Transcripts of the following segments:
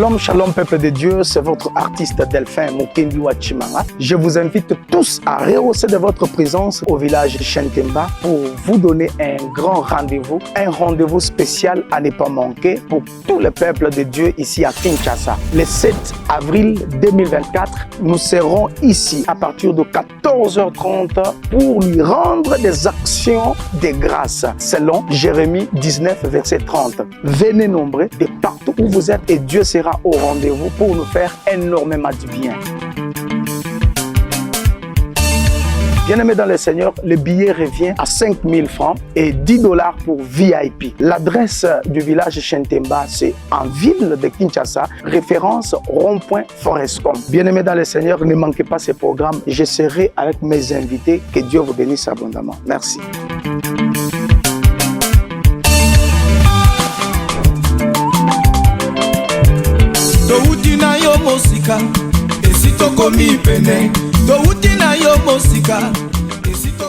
Shalom, shalom peuple de Dieu, c'est votre artiste Delphin Mukendi Wachimanga. Je vous invite tous à rehausser de votre présence au village de Chentemba pour vous donner un grand rendez-vous, un rendez-vous spécial à ne pas manquer pour tout le peuple de Dieu ici à Kinshasa. Le 7 avril 2024, nous serons ici à partir de 14h30 pour lui rendre des actions de grâce selon Jérémie 19 verset 30. Venez nombreux de partout où vous êtes et Dieu sera au rendez-vous pour nous faire énormément du bien. Bien-aimé dans le Seigneur, le billet revient à 5 000 francs et 10 $ pour VIP. L'adresse du village Chentemba, c'est en ville de Kinshasa, référence rond-point Forescom. Bien-aimé dans le Seigneur, ne manquez pas ce programme. Je serai avec mes invités. Que Dieu vous bénisse abondamment. Merci. Toutina yo mosika esito komi pene toutina yo mosika esito.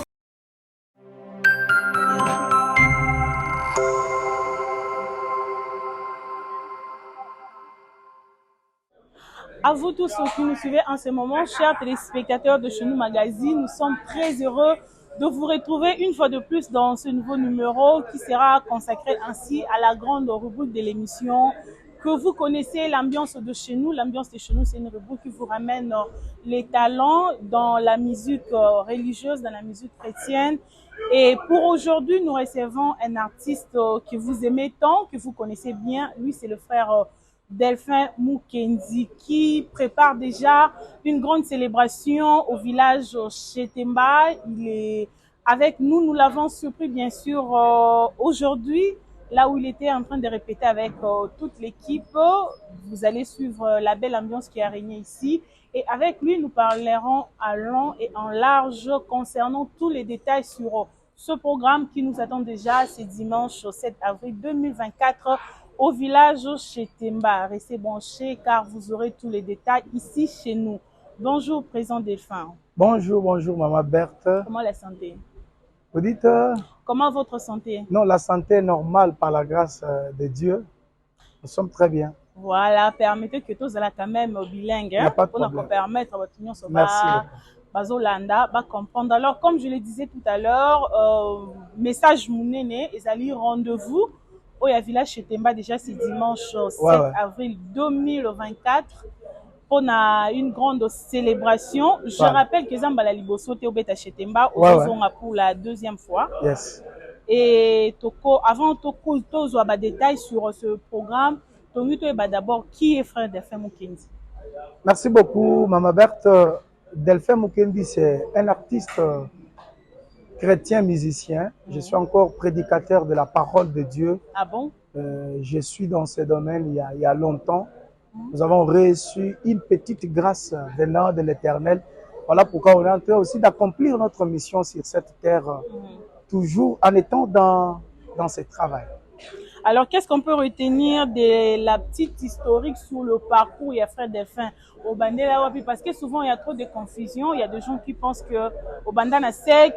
À vous tous ceux qui nous suivez en ce moment, chers téléspectateurs de Chez Nous Magazine, nous sommes très heureux de vous retrouver une fois de plus dans ce nouveau numéro qui sera consacré ainsi à la grande rubrique de l'émission que vous connaissez, l'ambiance de chez nous. L'ambiance de chez nous, c'est une rubrique qui vous ramène les talents dans la musique religieuse, dans la musique chrétienne. Et pour aujourd'hui, nous recevons un artiste que vous aimez tant, que vous connaissez bien. Lui, c'est le frère Delphin Mukendi qui prépare déjà une grande célébration au village Chentemba. Il est avec nous, nous l'avons surpris bien sûr aujourd'hui, là où il était en train de répéter avec toute l'équipe. Vous allez suivre la belle ambiance qui a régné ici. Et avec lui, nous parlerons à long et en large concernant tous les détails sur ce programme qui nous attend déjà ce dimanche 7 avril 2024 au village Chentemba. Restez branchés car vous aurez tous les détails ici chez nous. Bonjour, Président Delphin. Bonjour, bonjour, Maman Berthe. Comment la santé? Vous dites comment votre santé? Non, la santé est normale par la grâce de Dieu. Nous sommes très bien. Voilà, permettez que tous allez quand même bilingue. Hein, pour nous permettre à votre union de Bazolanda, comprendre. Alors, comme je le disais tout à l'heure, message mounene, ezali rendez-vous au village Chentemba déjà ce dimanche 7 avril 2024. On a une grande célébration. Je rappelle que Zambala Liboso te obeta Chentemba pour la deuxième fois. Yes. Et avant de avoir des détails sur ce programme, d'abord qui est frère Delphin Mukendi? Merci beaucoup, Maman Berthe. Delphin Mukendi, c'est un artiste chrétien musicien. Je suis encore prédicateur de la parole de Dieu. Ah bon? Je suis dans ce domaine il y a longtemps. Nous avons reçu une petite grâce venant de l'Éternel. Voilà pourquoi on est en train aussi d'accomplir notre mission sur cette terre, toujours en étant dans ce travail. Alors, qu'est-ce qu'on peut retenir de la petite historique sur le parcours, il y a frère Delphin au Bandela Wapi? Parce que souvent, il y a trop de confusion. Il y a des gens qui pensent que au Bandana sec,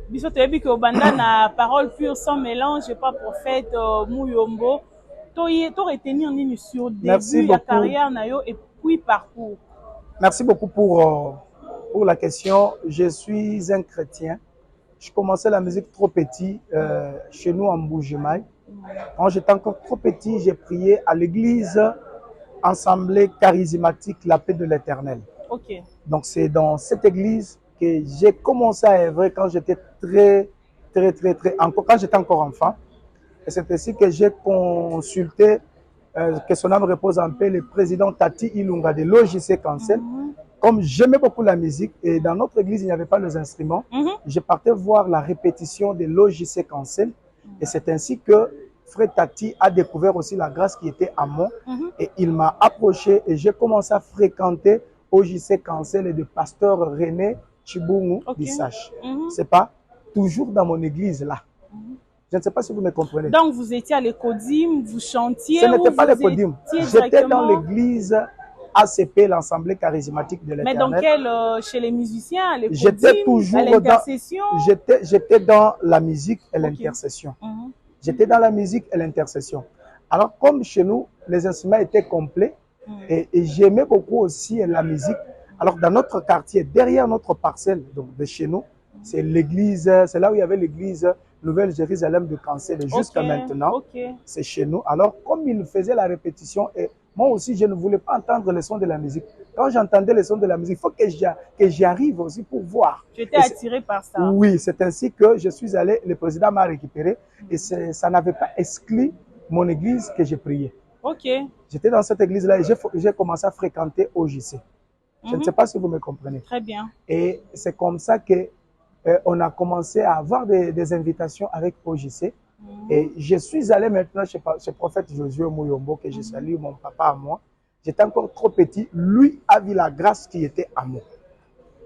Biso te que au Bandana parole pure sans mélange, pas prophète Mouyombo. To retenir nini sur début de carrière nayo et puis parcours. Merci beaucoup pour la question. Je suis un chrétien. Je commençais la musique trop petit chez nous en Boujemaï. Quand j'étais encore trop petit, j'ai prié à l'église Assemblée charismatique La Paix de l'Éternel. Okay. Donc c'est dans cette église que j'ai commencé à œuvrer quand j'étais quand j'étais encore enfant. Et c'est ainsi que j'ai consulté, que son âme repose en paix, le président Tati Ilunga de l'OJC Cancel. Comme j'aimais beaucoup la musique et dans notre église, il n'y avait pas les instruments, je partais voir la répétition de l'OJC Cancel. Et c'est ainsi que Frère Tati a découvert aussi la grâce qui était à moi. Et il m'a approché et j'ai commencé à fréquenter OJC Cancel et de pasteur René Chibungu Bissache. C'est pas toujours dans mon église là. Je ne sais pas si vous me comprenez. Donc, vous étiez à l'Ecodim, vous chantiez? Ce n'était pas l'Ecodim. J'étais dans l'église ACP, l'Assemblée charismatique de l'Éternel. Mais dans quel, chez les musiciens, à l'Ecodim, j'étais toujours à l'intercession? J'étais dans la musique et l'intercession. J'étais dans la musique et l'intercession. Alors, comme chez nous, les instruments étaient complets et j'aimais beaucoup aussi la musique. Alors, dans notre quartier, derrière notre parcelle, donc de chez nous, c'est l'église, c'est là où il y avait l'église Nouvelle-Jérusalem de Cancel. Jusqu'à maintenant, c'est chez nous. Alors, comme il faisait la répétition, et moi aussi, je ne voulais pas entendre le son de la musique. Quand j'entendais le son de la musique, il faut que j'y arrive aussi pour voir. Tu étais attiré par ça. Oui, c'est ainsi que je suis allé, le président m'a récupéré et ça n'avait pas exclu mon église que j'ai prié. Ok. J'étais dans cette église-là et j'ai commencé à fréquenter OJC. Je ne sais pas si vous me comprenez. Très bien. Et c'est comme ça que on a commencé à avoir des invitations avec OJC. Et je suis allé maintenant chez le prophète Josué Mouyombo, que je salue, mon papa à moi. J'étais encore trop petit. Lui a vu la grâce qui était à moi.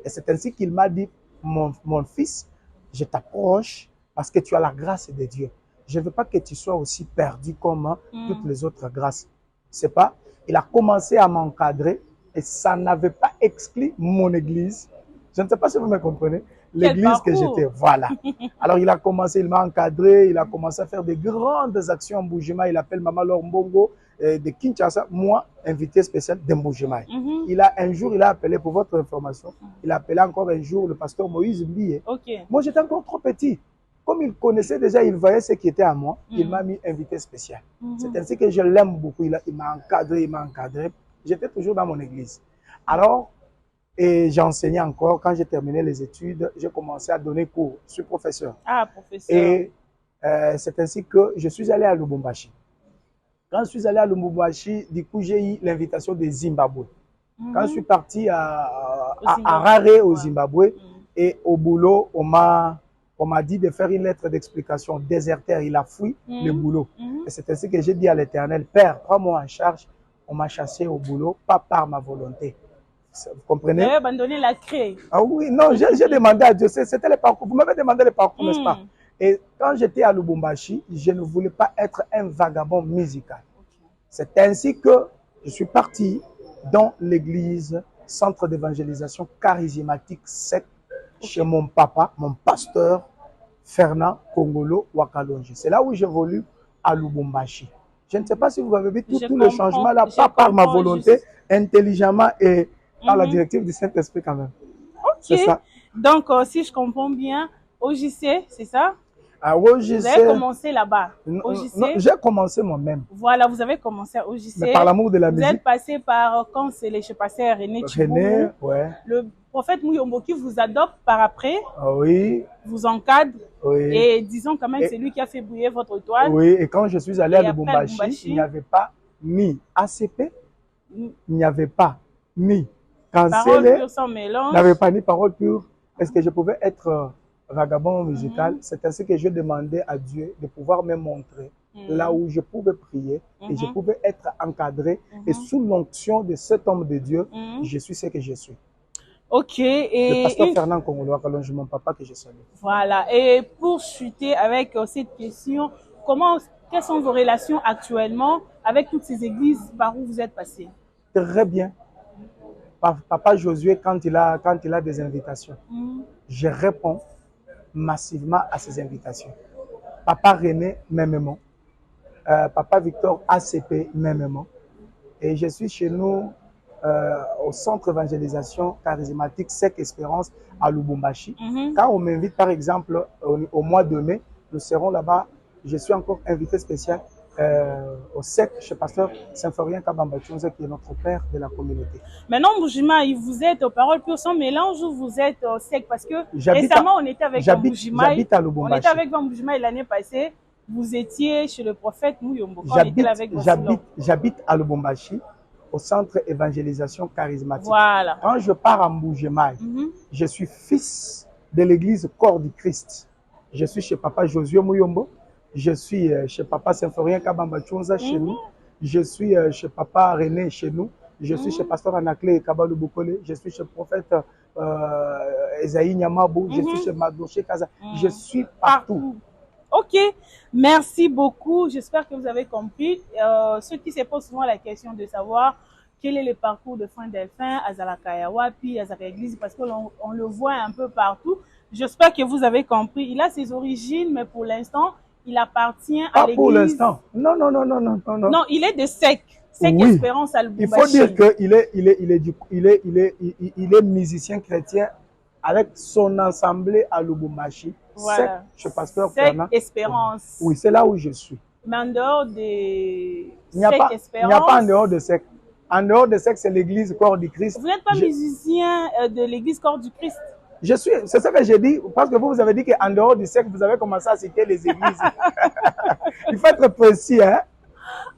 Et c'est ainsi qu'il m'a dit, mon fils, je t'approche parce que tu as la grâce de Dieu. Je ne veux pas que tu sois aussi perdu comme toutes les autres grâces. C'est pas. Il a commencé à m'encadrer et ça n'avait pas exclu mon église. Je ne sais pas si vous me comprenez. L'église que j'étais, voilà. Alors il a commencé, il m'a encadré, il a commencé à faire des grandes actions en Mbuji-Mayi. Il appelle Maman Laure Mbongo de Kinshasa, moi, invité spécial de Mbuji-Mayi. Un jour, il a appelé, pour votre information, il a appelé encore un jour le pasteur Moïse Mbiye. Moi, j'étais encore trop petit. Comme il connaissait déjà, il voyait ce qui était à moi, il m'a mis invité spécial. C'est ainsi que je l'aime beaucoup. Il m'a encadré. J'étais toujours dans mon église. Alors, et j'enseignais encore. Quand j'ai terminé les études, j'ai commencé à donner cours. Je suis professeur. Ah, professeur. Et c'est ainsi que je suis allé à Lubumbashi. Quand je suis allé à Lubumbashi, du coup, j'ai eu l'invitation de Zimbabwe. Quand je suis parti à Harare, au Zimbabwe, et au boulot, on m'a dit de faire une lettre d'explication. Déserteur, il a fui le boulot. Et c'est ainsi que j'ai dit à l'Éternel, Père, prends-moi en charge. On m'a chassé au boulot, pas par ma volonté. Vous comprenez? Vous avez abandonné la craie. Ah oui, non, j'ai demandé à Dieu, c'était le parcours. Vous m'avez demandé le parcours, n'est-ce pas? Et quand j'étais à Lubumbashi, je ne voulais pas être un vagabond musical. C'est ainsi que je suis parti dans l'église, centre d'évangélisation charismatique sec, chez mon papa, mon pasteur, Fernand Kongolo Wakalonji. C'est là où j'évolue à Lubumbashi. Je ne sais pas si vous avez vu tout le changement là, pas par ma volonté, intelligemment et par la directive du Saint-Esprit quand même. Ok. Ça. Donc, si je comprends bien, OJC, c'est ça? À OJC. Vous avez commencé là-bas. J'ai commencé moi-même. Voilà, vous avez commencé à OJC. Mais par l'amour de la musique. Vous êtes passé par, quand c'est le pasteur René Chiboumou. René, ouais. Le prophète Mouyombo qui vous adopte par après. Oui. Vous encadre. Oui. Et disons quand même, c'est lui qui a fait briller votre étoile. Oui, et quand je suis allé à Lubumbashi, il n'y avait pas ni ACP, il n'y avait pas ni Cancel, il n'y avait pas ni parole pure. Est-ce que je pouvais être vagabond musical? C'est ainsi que je demandais à Dieu de pouvoir me montrer là où je pouvais prier et je pouvais être encadré. Et sous l'onction de cet homme de Dieu, je suis ce que je suis. Ok. Et le pasteur Fernand Kongolo Wakalonji, mon papa que je salue. Voilà. Et pour chuter avec cette question, quelles sont vos relations actuellement avec toutes ces églises par où vous êtes passé? Très bien. Papa Josué, quand il a des invitations, je réponds massivement à ces invitations. Papa René, mêmement. Papa Victor, ACP, mêmement. Et je suis chez nous au centre d'évangélisation charismatique Sec Espérance à Lubumbashi. Quand on m'invite, par exemple, au mois de mai, nous serons là-bas. Je suis encore invité spécial au SEC, chez pasteur Symphorien Kabamba Tchonze, qui est notre père de la communauté. Maintenant, Mbuji-Mayi, vous êtes aux paroles pures sans mélange ou vous êtes au SEC? Parce que récemment, on était avec Mbuji-Mayi. J'habite à Lubumbashi. On était avec Mbuji-Mayi l'année passée. Vous étiez chez le prophète Mouyombo. J'habite à Lubumbashi, au centre évangélisation charismatique. Voilà. Quand je pars à Mbuji-Mayi, je suis fils de l'église Corps du Christ. Je suis chez papa Josué Mouyombo. Je suis chez papa Symphorien Kabamba Tchonza chez nous. Je suis chez papa René chez nous. Je suis chez pasteur Anaclé Kabalou Bokole. Je suis chez le prophète Esaïe Nyamabou. Je suis chez Madoché Kaza. Je suis partout. Ok, merci beaucoup. J'espère que vous avez compris. Ceux qui se posent souvent la question de savoir quel est le parcours de Frère Delphin à Zalakaya, puis à Zalakaya Église, parce qu'on le voit un peu partout. J'espère que vous avez compris. Il a ses origines, mais pour l'instant, il appartient à l'église. Pas pour l'instant. Non. Non, il est de SEC. Sec Espérance à il faut dire qu'il est musicien chrétien avec son assemblée à Lubumbashi. Voilà. Chez Pasteur Sec Fernand. Espérance. Oui, c'est là où je suis. Mais en dehors des Il n'y a pas en dehors de Sec. En dehors de Sec, c'est l'église Corps du Christ. Vous n'êtes pas musicien de l'église Corps du Christ? C'est ce que j'ai dit, parce que vous avez dit qu'en dehors du Sec, vous avez commencé à citer les églises. Il faut être précis, hein?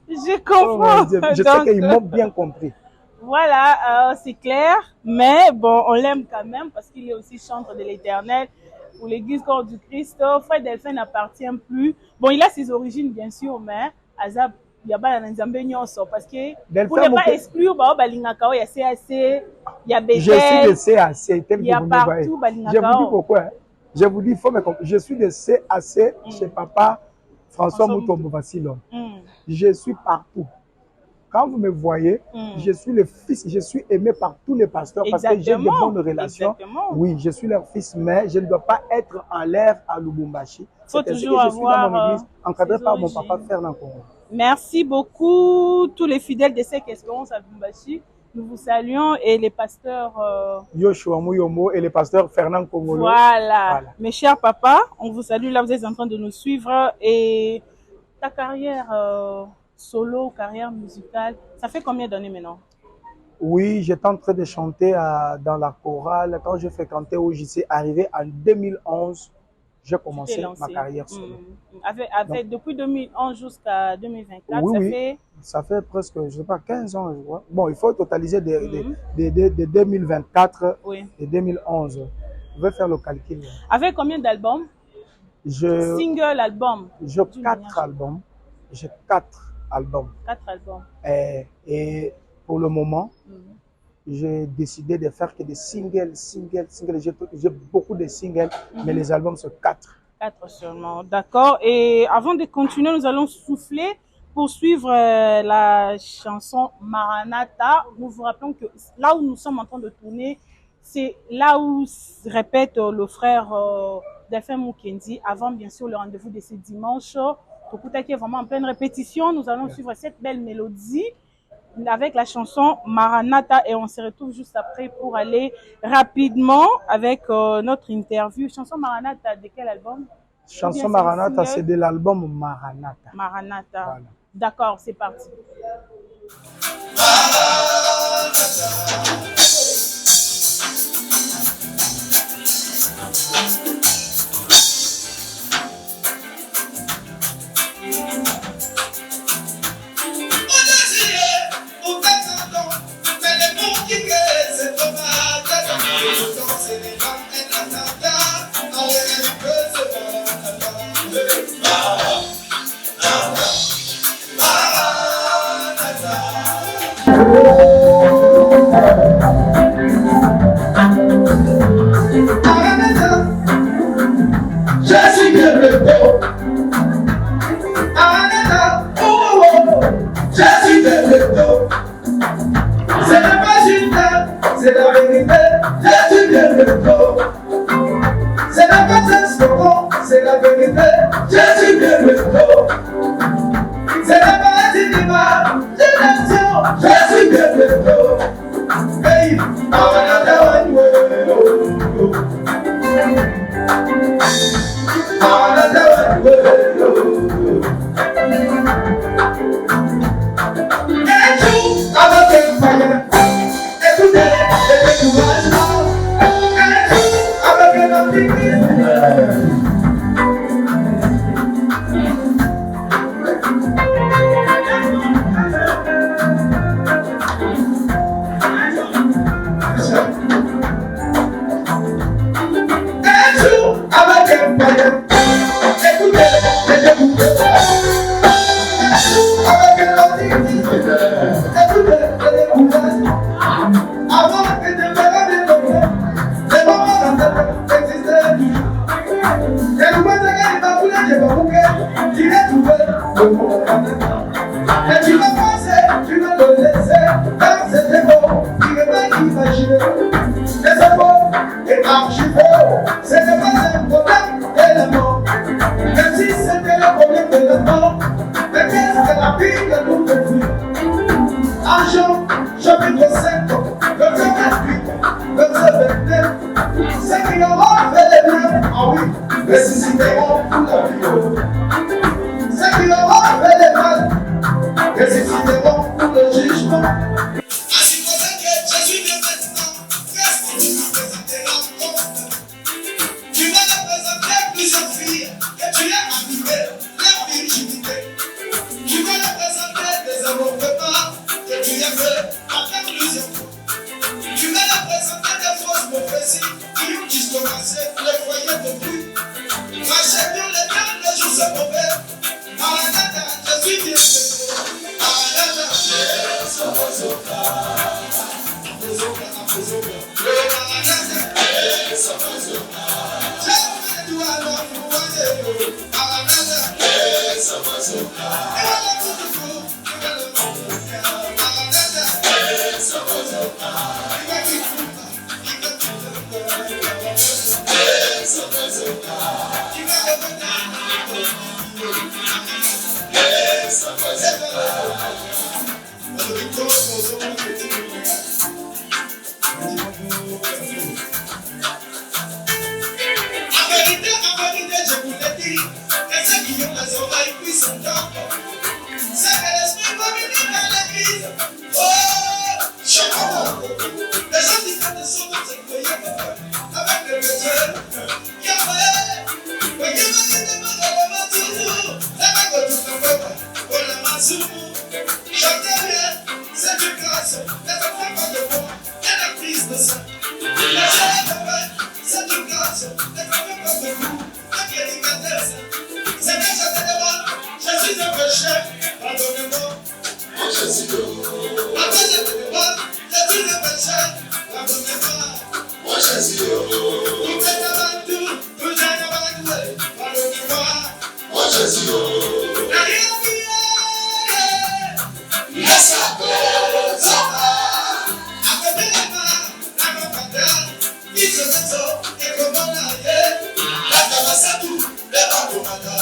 Je comprends. Je sais qu'ils m'ont bien compris. Voilà, c'est clair, mais bon, on l'aime quand même parce qu'il est aussi chantre de l'Éternel pour l'église Corps du Christ. Frère Delphin n'appartient plus. Bon, il a ses origines, bien sûr, mais Azab, il y a pas d'Anzambé nyonso parce que pour ne pas exclure, Balingakao, il y a CAC, il y a Bethel. Je suis de CAC, il y a partout Balingakao. Je vous dis pourquoi. Je vous dis, il faut me comprendre. Je suis de CAC chez papa François Mutombo Vassilon. Je suis partout. Quand vous me voyez, je suis le fils, je suis aimé par tous les pasteurs parce que j'ai de bonnes relations. Oui, je suis leur fils, mais je ne dois pas être en l'air à Lubumbashi. Il faut toujours avoir dans mon église, encadré par mon papa Fernand Congo. Merci beaucoup tous les fidèles de Sec Espérance à Lubumbashi. Nous vous saluons et les pasteurs Yoshua Mouyomo et les pasteurs Fernand Congolo. Voilà. Mes chers papas, on vous salue. Là, vous êtes en train de nous suivre. Et ta carrière solo, carrière musicale, ça fait combien d'années maintenant? Oui, j'étais en train de chanter dans la chorale. Quand je fréquentais au JC, arrivé en 2011, j'ai commencé ma carrière solo. Depuis 2011 jusqu'à 2024, ça fait presque, je ne sais pas, 15 ans, je crois. Bon, il faut totaliser de 2024 et 2011. Je vais faire le calcul. Avec combien d'albums? Single, album? J'ai 4 albums. J'ai 4 albums. 4 albums. Et pour le moment, j'ai décidé de faire que des singles. J'ai beaucoup de singles, mais les albums sont 4. 4 seulement, d'accord. Et avant de continuer, nous allons souffler pour suivre la chanson Maranatha. Nous vous rappelons que là où nous sommes en train de tourner, c'est là où répète le frère Delphin Mukendi, avant bien sûr le rendez-vous de ce dimanche. Tokuta qui est vraiment en pleine répétition. Nous allons suivre cette belle mélodie avec la chanson Maranatha et on se retrouve juste après pour aller rapidement avec notre interview. Chanson Maranatha, de quel album? Chanson Maranatha, c'est de l'album Maranatha. Maranatha. Voilà. D'accord, c'est parti. Je suis bien le beau. Je suis bien le beau. Ce n'est pas une tête, c'est la vérité. Je suis bien le beau. Ce n'est pas un slogan, c'est la vérité. Je suis bien le beau. Ce n'est pas un cinéma, c'est l'action. Je suis bien le beau. Hey, ressusciteront pour la vie. Ceux qui auront fait le mal, ressusciteront pour le jugement. Ainsi pour ça que Jésus vient maintenant, qu'est-ce que tu vas présenter l'encontre? Tu vas leur présenter plusieurs filles que tu as abîmées, leur virginité. Tu vas leur présenter des avortements que tu as fait après plusieurs fois. Tu vas leur présenter des fausses prophéties qui ont discommacé les foyers de bruit. Rachète dans les temps, les jours se mauvais. Maranatha, Jésus vient de Maranatha, en vérité, je vous le dis, que ceux qui ont les oreilles puissent entendre. C'est que l'esprit communique dans l'église. Oh, chacun. Les gens qui font des choses dans cette foyer avec le pétrole. Yahweh, voyez ma demande à la main toujours. La main de tout le peuple, pour la main sur nous. Chantez bien, c'est une grâce. Ne te fais pas de moi, et la prise de sang. La chair de paix, c'est une grâce. Ne te fais pas de vous, et délicatesse. C'est que je te demande, je suis un pécheur, pardonnez-moi. Moi je suis heureux. Après je te demande, je suis un pécheur, pardonnez-moi. Moi je suis heureux. Vous êtes avant tout, vous êtes avant tout, pardonnez-moi. Moi je suis heureux. La rien de laisse la paix, ça va. Après les mains, la main paterne, il se met ça, et comme on a été, la cabassa tout, les barbomata.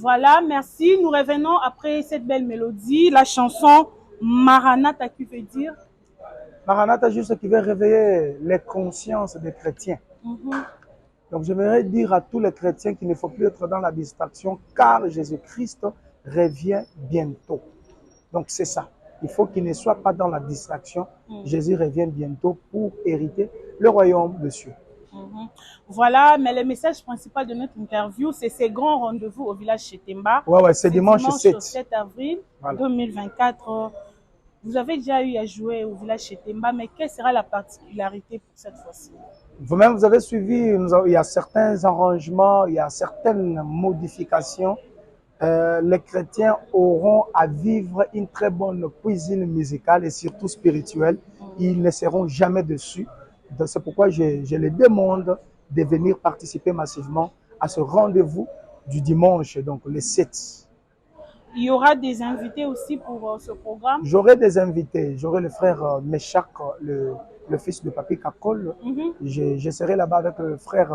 Voilà, merci. Nous revenons après cette belle mélodie, la chanson Maranatha qui veut dire Maranatha, juste qui veut réveiller les consciences des chrétiens. Donc j'aimerais dire à tous les chrétiens qu'il ne faut plus être dans la distraction car Jésus-Christ revient bientôt. Donc c'est ça. Il faut qu'il ne soit pas dans la distraction. Jésus revient bientôt pour hériter le royaume de Dieu. Voilà, mais le message principal de notre interview, c'est ces grands rendez-vous au village Chetemba. Ouais, c'est dimanche 7 avril 2024. Vous avez déjà eu à jouer au village Chetemba, mais quelle sera la particularité pour cette fois-ci? Vous-même, vous avez suivi, il y a certains arrangements, il y a certaines modifications. Les chrétiens auront à vivre une très bonne cuisine musicale et surtout spirituelle. Ils ne seront jamais dessus. C'est pourquoi je les demande de venir participer massivement à ce rendez-vous du dimanche, donc le 7. Il y aura des invités aussi pour ce programme? J'aurai des invités. J'aurai le frère Meshak, le fils de Papi Kakol. Je serai là-bas avec le frère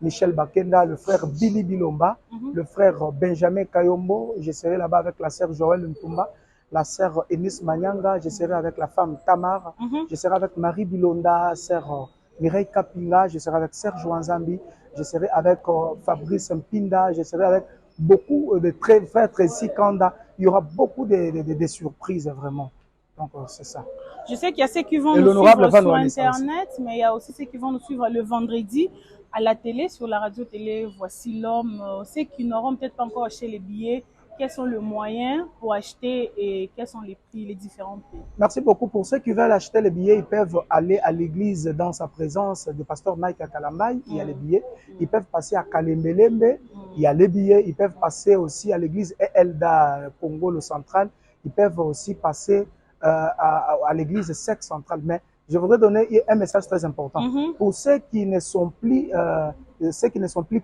Michel Bakenda, le frère Billy Bilomba, le frère Benjamin Kayombo. Je serai là-bas avec la sœur Joël Ntumba, la sœur Enis Manyanga. Je serai avec la femme Tamar. Je serai avec Marie Bilonda, sœur Mireille Kapinga. Je serai avec Serge Wanzambi. Je serai avec Fabrice Mpinda. Je serai avec beaucoup de frères Tracy Kanda. Il y aura beaucoup de surprises vraiment. Donc c'est ça. Je sais qu'il y a ceux qui vont nous suivre sur Internet, mais il y a aussi ceux qui vont nous suivre le vendredi à la télé, sur la radio-télé. Voici l'homme. Ceux qui n'auront peut-être pas encore acheté les billets, quels sont les moyens pour acheter et quels sont les prix, les différents prix. Merci beaucoup. Pour ceux qui veulent acheter les billets, ils peuvent aller à l'église dans sa présence du pasteur Mike à Kalambay. Il y a les billets. Ils peuvent passer à Kalembelembe. Il y a les billets. Ils peuvent passer aussi à l'église Elda Congo, le central. Ils peuvent aussi passer à l'église Sec centrale. Mais je voudrais donner un message très important. Pour ceux qui ne sont plus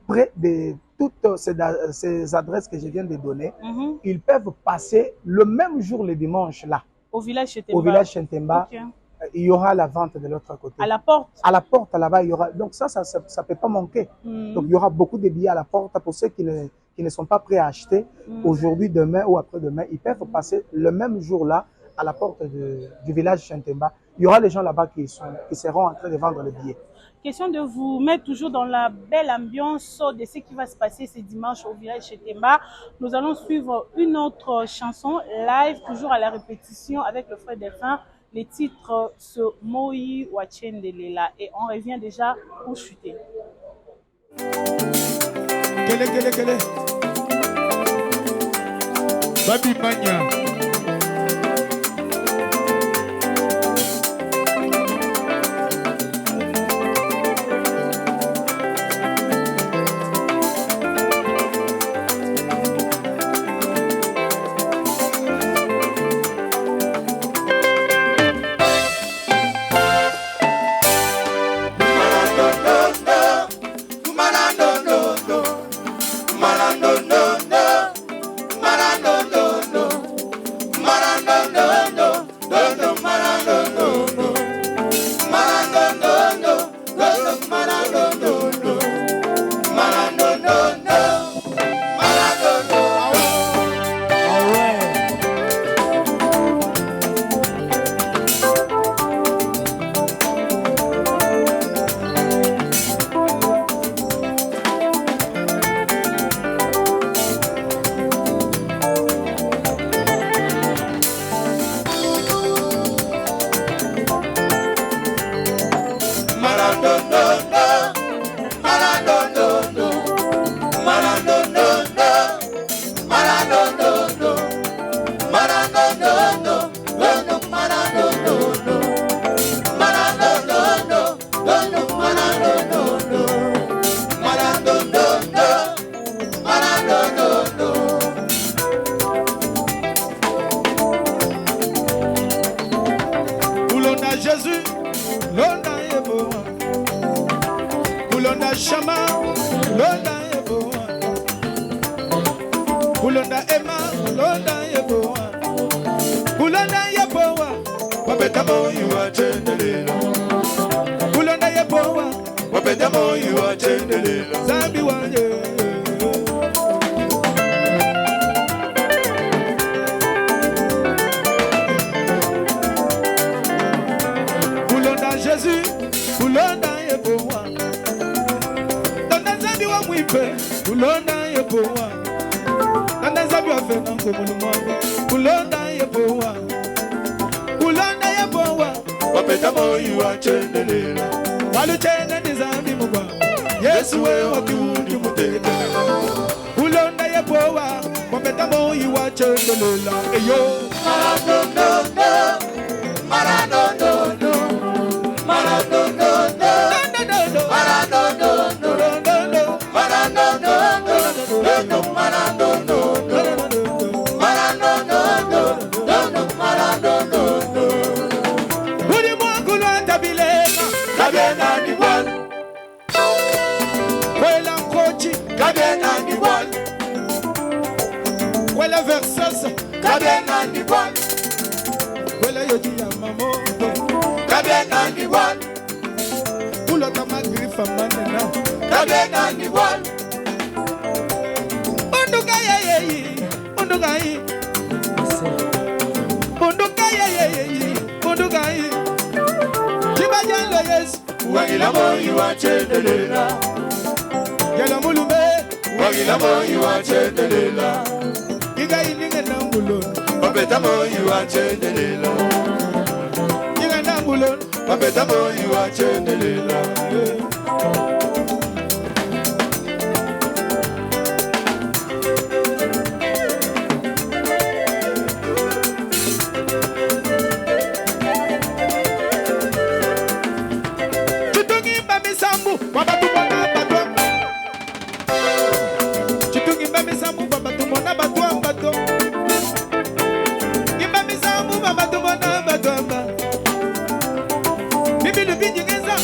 près de toutes ces adresses que je viens de donner, ils peuvent passer le même jour, le dimanche, là. Au village Chentemba. Au village Chentemba. Okay. Il y aura la vente de l'autre côté. À la porte. À la porte, là-bas, il y aura. Donc ça peut pas manquer. Donc il y aura beaucoup de billets à la porte. Pour ceux qui ne sont pas prêts à acheter, aujourd'hui, demain ou après-demain, ils peuvent passer le même jour-là à la porte du village Chentemba. Il y aura les gens là-bas qui seront en train de vendre les billets. Question de vous mettre toujours dans la belle ambiance de ce qui va se passer ce dimanche au village Chentemba. Nous allons suivre une autre chanson live, toujours à la répétition avec le frère Delphin. Les titres se Moi Wachendelela et on revient déjà pour chuter. Kele. Babi Mania.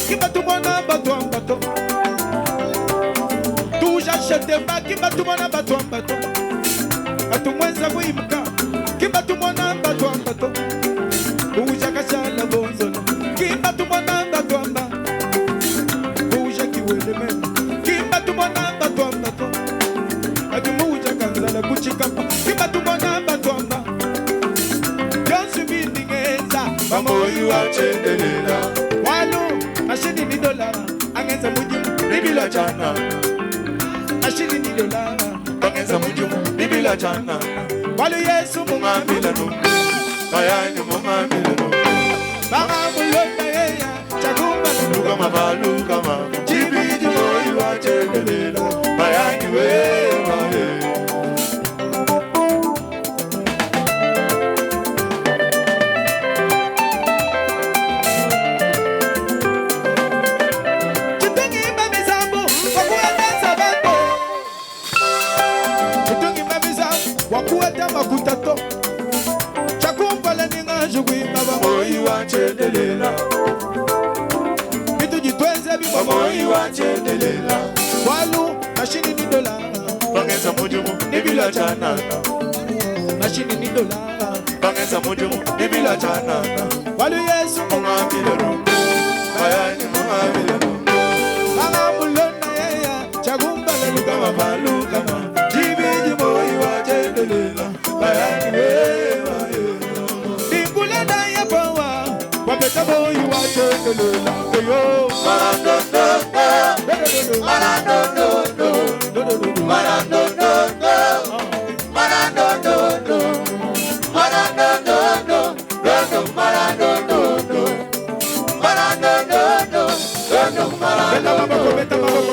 Kimba tout mon bateau en bateau. Tout j'achète pas, Kimba tout mon bateau en bateau. A tout moins ça vous imka. Kimba tout mon bateau en bateau. Où j'acacha la bonzone. Kimba tout mon bateau en bateau. Où j'aki ou le même. Kimba tout mon bateau en bateau. A tout où j'acanza la bouchikapa. Kimba tout mon bateau en bateau. Mamoyu achendelela Walu, mashini ni dola Angenza mujumu, bibila chana Mashini ni dola Angenza mujumu, bibila chana Walu yesu mungambila no Bayani mungambila no Banga mulota yeya Chagumba luka mabalu kama Chibiji moyu achendelela Bayani wewa ye Makutato Chakumpala ninga jugui baba moi wachendelela Bitu jitwenze baba moi wachendelela Walu mashini ni dola Bangeza mujumu nibila chana Mashini ni dola Bangeza mujumu nibila chana Walu yesu mungambile no Bayani mungambile no Banga mulona yeya Chakumpala luka mabalu kama Jibiji moi wachendelela Ingulada ya bawa Wapeta boy wachendelela Eyo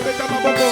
Beta maboko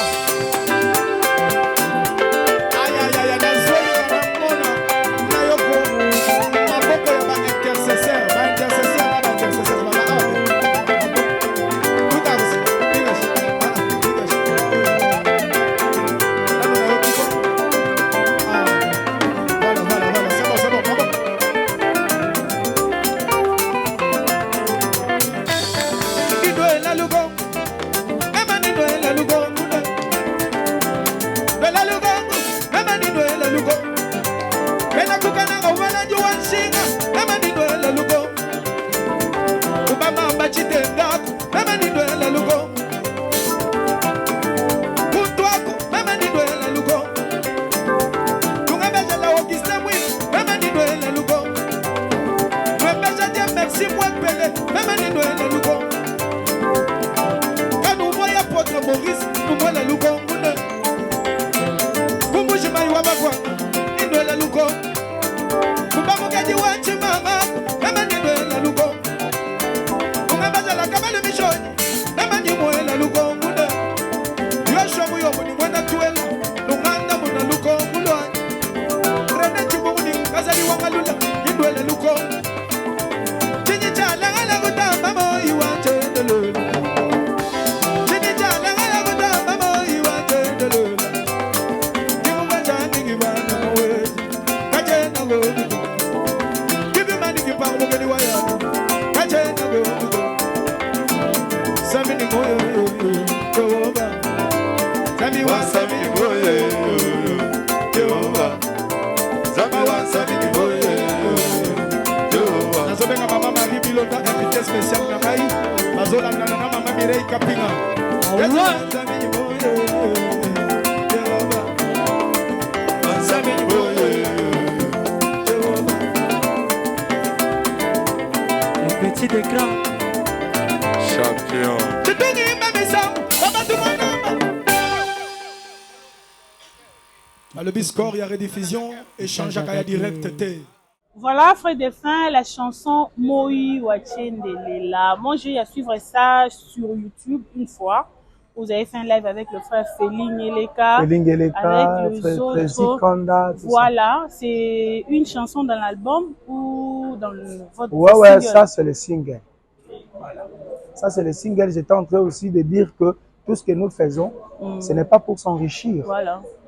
Petit écran champion. Le Biscore, il y a rediffusion, échange à direct T. Voilà, Fred Défunt, la chanson Moi Wachendelela. Moi, j'ai à suivre ça sur YouTube une fois. Vous avez fait un live avec le frère Féling Eleka, avec les autres. Voilà, c'est une chanson dans l'album ou dans votre ouais, ça c'est le single. Voilà. Ça c'est le single. J'étais en train aussi de dire que tout ce que nous faisons, ce n'est pas pour s'enrichir,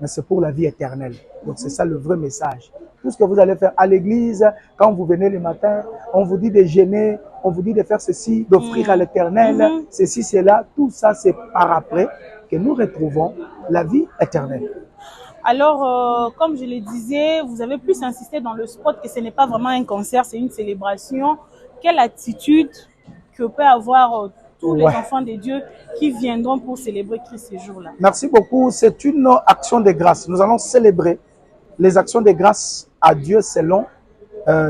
mais c'est pour la vie éternelle. Donc c'est ça le vrai message. Tout ce que vous allez faire à l'église, quand vous venez le matin, on vous dit de jeûner on vous dit de faire ceci, d'offrir à l'Éternel, ceci, cela. Tout ça, c'est par après que nous retrouvons la vie éternelle. Alors, comme je le disais, vous avez plus insisté dans le spot que ce n'est pas vraiment un concert, c'est une célébration. Quelle attitude que peut avoir tous les enfants de Dieu qui viendront pour célébrer Christ ce jour-là? Merci beaucoup. C'est une action de grâce. Nous allons célébrer les actions de grâce à Dieu selon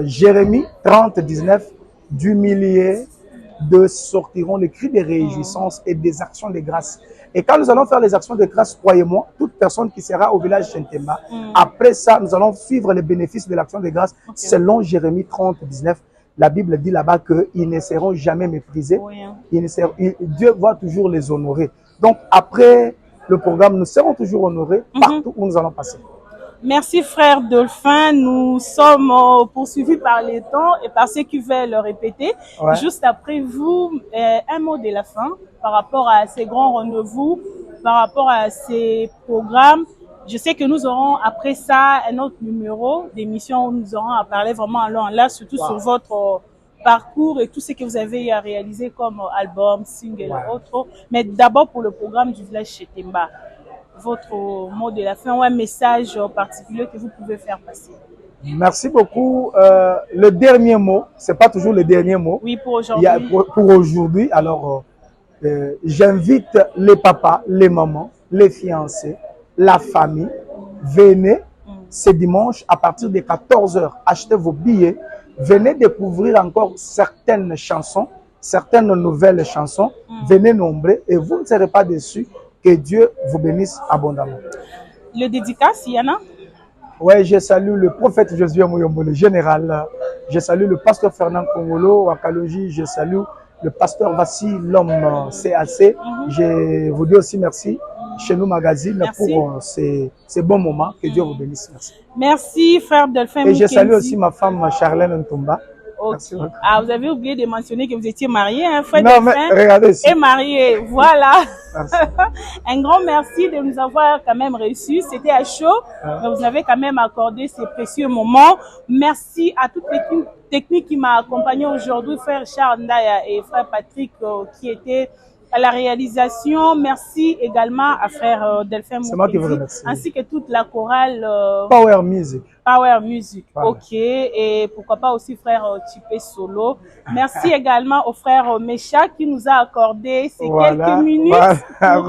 Jérémie 30, 19. Du millier de sortiront les cris de réjouissance et des actions de grâce. Et quand nous allons faire les actions de grâce, croyez-moi, toute personne qui sera au village Chentemba, après ça, nous allons suivre les bénéfices de l'action de grâce selon Jérémie 30, 19. La Bible dit là-bas qu'ils ne seront jamais méprisés. Dieu va toujours les honorer. Donc, après le programme, nous serons toujours honorés partout où nous allons passer. Merci frère Dolphin, nous sommes poursuivis par les temps et par ceux qui veulent le répéter. Juste après vous, un mot de la fin par rapport à ces grands rendez-vous, par rapport à ces programmes. Je sais que nous aurons après ça un autre numéro d'émission où nous aurons à parler vraiment en long en large, surtout sur votre parcours et tout ce que vous avez à réaliser comme album, single et autres. Mais d'abord pour le programme du village Chentemba. Votre mot de la fin ou un message particulier que vous pouvez faire passer. Merci beaucoup. Le dernier mot, c'est pas toujours le dernier mot. Oui, pour aujourd'hui. Pour aujourd'hui, alors j'invite les papas, les mamans, les fiancés, la famille. Venez ce dimanche à partir de 14h. Achetez vos billets. Venez découvrir encore certaines chansons, certaines nouvelles chansons. Venez nombreux et vous ne serez pas déçus. Que Dieu vous bénisse abondamment. Le dédicace, Yana? Oui, je salue le prophète Josué Mouyombo, le général. Je salue le pasteur Fernand Kongolo, Wakaloji. Je salue le pasteur Vassi, l'homme CAC. Je vous dis aussi merci chez nous Magazine pour ces bons moments. Que Dieu vous bénisse. Merci. Merci, frère Delphin. Et je salue aussi ma femme Charlène Ntomba. Okay. Ah, vous avez oublié de mentionner que vous étiez marié, hein, frère Delphin. Non, mais regardez ici. Et marié, voilà. Un grand merci de nous avoir quand même reçus. C'était à chaud, mais vous avez quand même accordé ces précieux moments. Merci à toute l'équipe technique qui m'a accompagné aujourd'hui, frère Charles Ndaya et frère Patrick qui étaient à la réalisation. Merci également à frère Delphin Moukedi, ainsi que toute la chorale Power Music. Power Music, voilà. Ok. Et pourquoi pas aussi frère Chipé Solo. Merci également au frère Mécha qui nous a accordé ces quelques minutes pour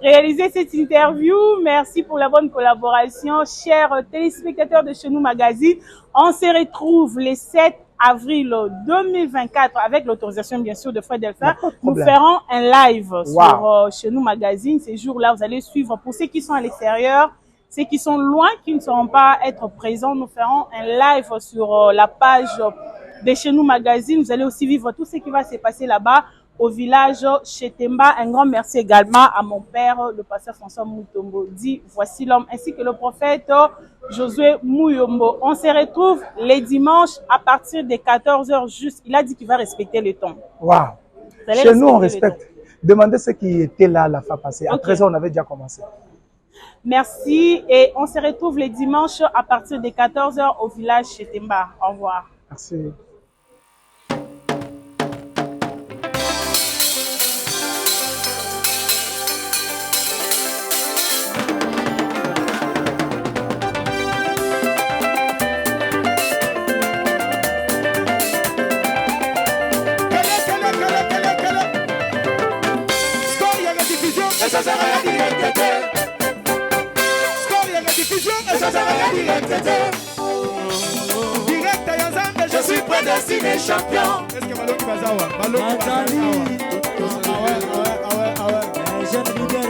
réaliser cette interview. Merci pour la bonne collaboration. Chers téléspectateurs de Chez Nous Magazine, on se retrouve les 7 avril 2024 avec l'autorisation bien sûr de frère Delphin. Nous ferons un live sur Chez Nous Magazine. Ces jours-là, vous allez suivre pour ceux qui sont à l'extérieur. Ceux qui sont loin, qui ne sauront pas être présents, nous ferons un live sur la page de Chez Nous Magazine. Vous allez aussi vivre tout ce qui va se passer là-bas au village Chentemba. Un grand merci également à mon père, le pasteur François Moutombo, dit Voici l'homme, ainsi que le prophète Josué Mouyombo. On se retrouve les dimanches à partir de 14h juste. Il a dit qu'il va respecter le temps. Waouh! Chez nous, on respecte. Demandez ce qui était là la fois passée. Après ça, on avait déjà commencé. Merci et on se retrouve les dimanches à partir de 14h au village Chentemba. Au revoir. Merci. Je suis prédestiné champion. Est-ce que Malo qui va savoir? Malo qui va savoir. Jeune leader.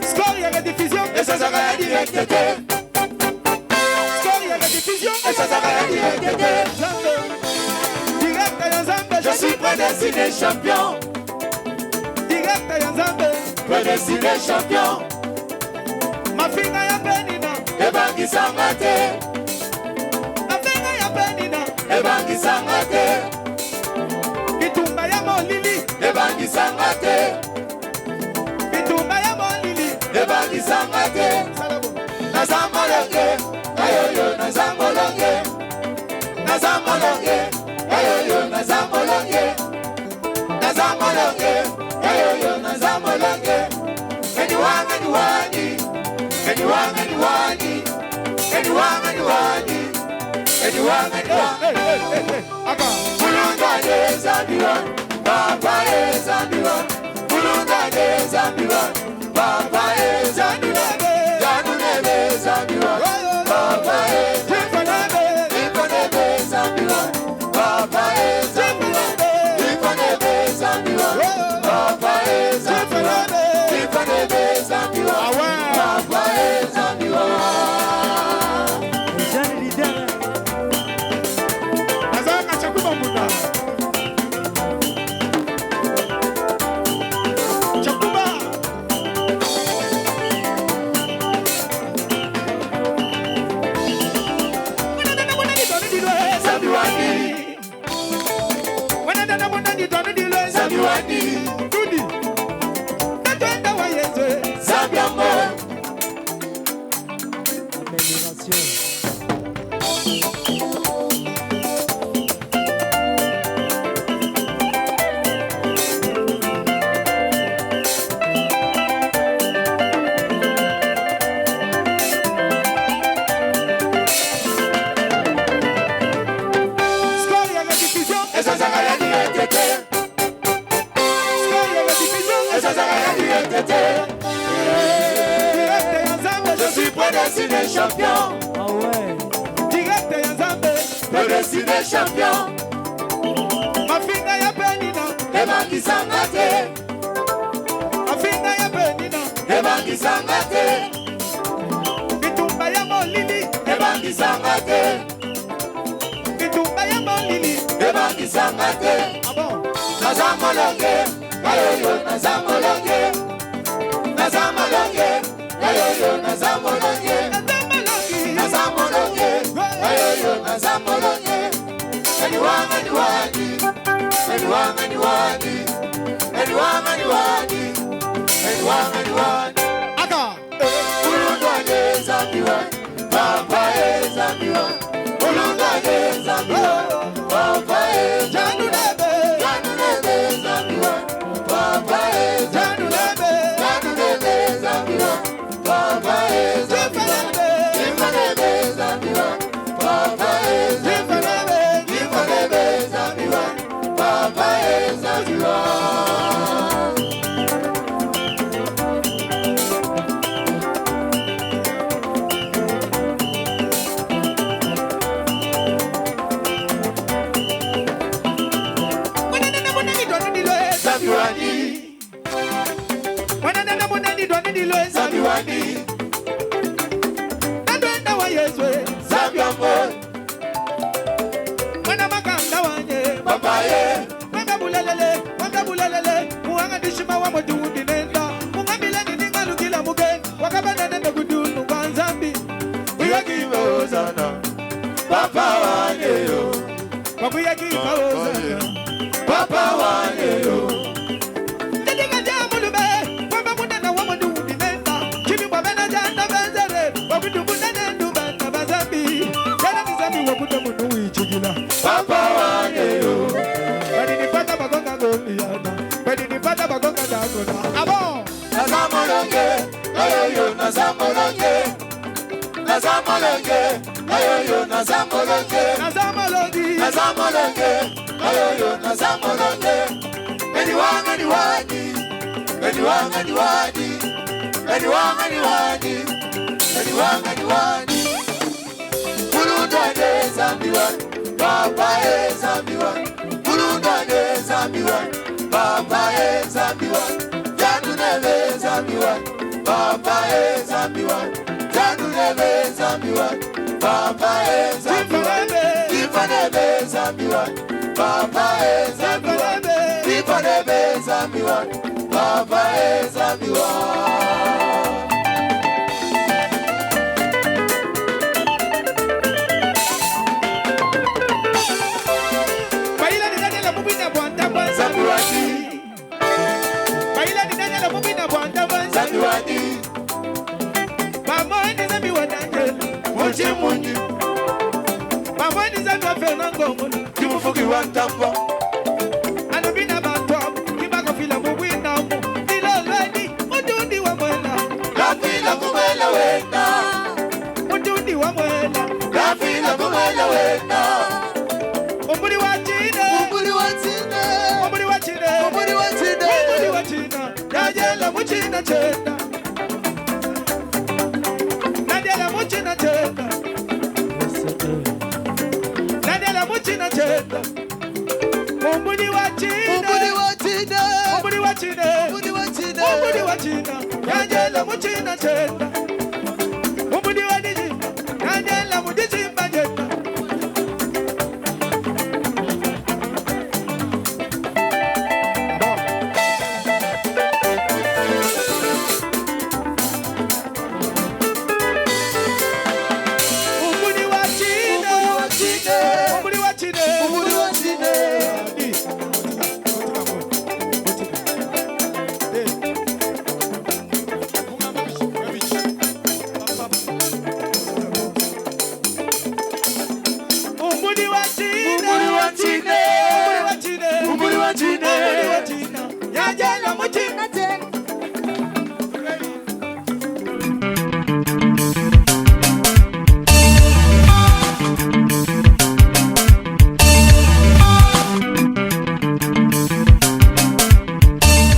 Score, il y a la diffusion et ça sera la directe. Score, il y a la diffusion et ça sera la directe. Je suis prédestiné champion. Direct à Yanzambe. Prédestiné champion. Ma fille n'a benina. Eba qui s'engate. Ma fille n'a benina. Eba qui s'engate. Itumba ya molili. Eba qui ebakisanga te bitumba ya molili ebakisanga te naza molonge ayoyo naza molonge naza molonge ayoyo naza molonge naza molonge ayoyo naza molonge anyone anyone anyone anyone anyone anyone anyone anyone Mulunda de Zambiwa Papa e Zambiwa Mulunda de Zambiwa Papa e Zambiwa Janu nebe Zambiwa Papa e Zambiwa Ipo nebe Zambiwa Papa e Zambiwa Ipo nebe Zambiwa Papa e Zambiwa Ipo nebe Zambiwa Papa e Zambiwa Jeune leader Azaka chakuba munda Chakuba Zambiwani Tudi Natwenda wa Yesu Zambiambo Amélioration. Scoria la diffusion Esa zagaya di etete Scoria la diffusion Esa zagaya di etete Direct ya Zambe Je suis prédestiné champion Ah ouais. Direct ya Zambe Prédestiné champion Mafinga ya penina Ebakisanga te Mafinga ya penina Ebakisanga te Bitumba ya molili Ebakisanga te Bitumba ya molili Ebakisanga te Naza molonge Ayoyo naza molonge Naza molonge Ayoyo naza molonge Naza molonge Ayoyo naza molonge Anyone anyone Anyone anyone Anyone anyone Anyone anyone Aka Ulundwa de Zambiwa Papa e Zambiwa Ulundwa de Zambiwa Papa e Janu nebe Zambiwa Papa e Janu nebe Zambiwa Papa e Zambiwa Jifanebe Zambiwa Papa e Zambiwa Jifanebe Zambiwa Papa e Zambiwa Zambiwani Natwenda wa Yesu Zambiambo Mwana makanda wanye Papaye Mwanga bulelele Muanga dishima wa modundi nenda Munga mileni ningalu kila muge Wakabana nende kudunu kwa Zambi Uya kiva ozana Papa wanye yo Wakuya kiva ozana Papa wanye yo Ndinga jamulube Wamba mundana wa modundi nenda Kimi mwabena janda benzere Wakudu mundane ndubanda bazambi Jana nizambi wakudu mundu wichigila Papa wanye yo Badinipata bagonga goliana Badinipata bagonga dagona Abo Naza molonge Ayoyo naza molonge Naza molonge Ayoyo naza molonge Naza molonge Naza molonge Ayoyo naza molonge Anyone anyone Anyone anyone Anyone anyone Anyone anyone Mulunda de Zambiwa Papa e Zambiwa Mulunda de Zambiwa Papa e Zambiwa Janu nebe Zambiwa Papa e Zambiwa Janu nebe Zambiwa Papa e Zambiwa Ipo nebe Zambiwa Papa e Zambiwa Ipo nebe Zambiwa Papa e Zambiwa Zambiwani Nadela mubina bwanda banzami wadi Mamoni zambi wadanje Muchi munyi Mamoni zambi wa Fernando Muni Kimufuki wa tambo Anubina bantwa Kibako fila mubina mu Dilo lweni Mutundi wa mwela Lafila kumela wena Mutundi wa mwela Lafila kumela wena Umburi wa chine Umburi wa chine Umburi wa chine Umburi wa chine Umburi wa chine Yajela muchina chena Nadela muchina chena Nadela muchina chena Umburi wa chine Umburi wa chine Umburi wa chine Umburi wa chine Umburi wa chine Yajela muchina chena Umburi wa diji Yajela mudichi mbajeta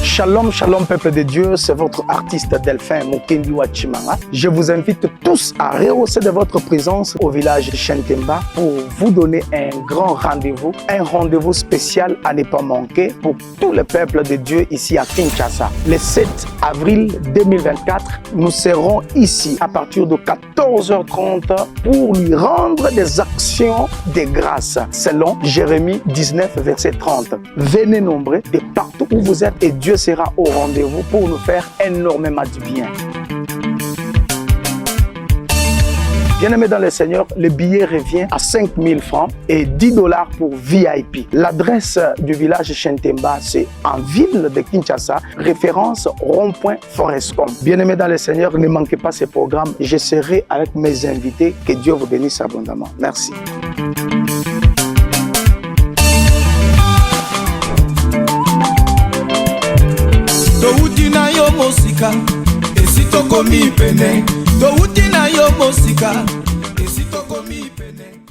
Shalom, shalom peuple de Dieu, c'est votre artiste Delphin Mukendi Wachimanga. Je vous invite tous à rehausser de votre présence au village de Shentemba pour vous donner un grand rendez-vous spécial à ne pas manquer pour tout le peuple de Dieu ici à Kinshasa. Le 7 avril 2024, nous serons ici à partir de 14h30 pour lui rendre des actions de grâce selon Jérémie 19 verset 30. Venez nombreux de partout où vous êtes et Dieu sera au rendez-vous pour nous faire énormément du bien. Bien-aimés dans le Seigneur, le billet revient à 5 000 francs et 10 $ pour VIP. L'adresse du village Shentemba, c'est en ville de Kinshasa, référence rond-point Forescom. Bien-aimés dans le Seigneur, ne manquez pas ce programme. Je serai avec mes invités. Que Dieu vous bénisse abondamment. Merci. Touti na yo mosika esito komi pene Touti na yo mosika esito komi pene